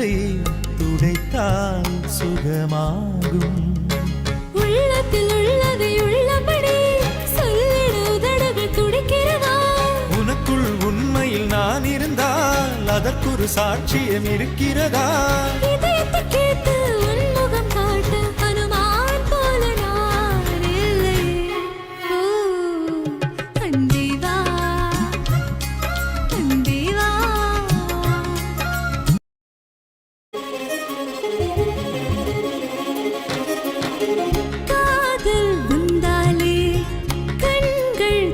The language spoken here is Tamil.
உள்ளத்தை துடைத்தால் சுகமாகும். உள்ளத்தில் உள்ளதை உள்ளபடி சொல்லிட உதடுகள் துடிக்கிறதா? உனக்குள் உண்மையில் நான் இருந்தால் அதற்கொரு சாட்சியம் இருக்கிறதா?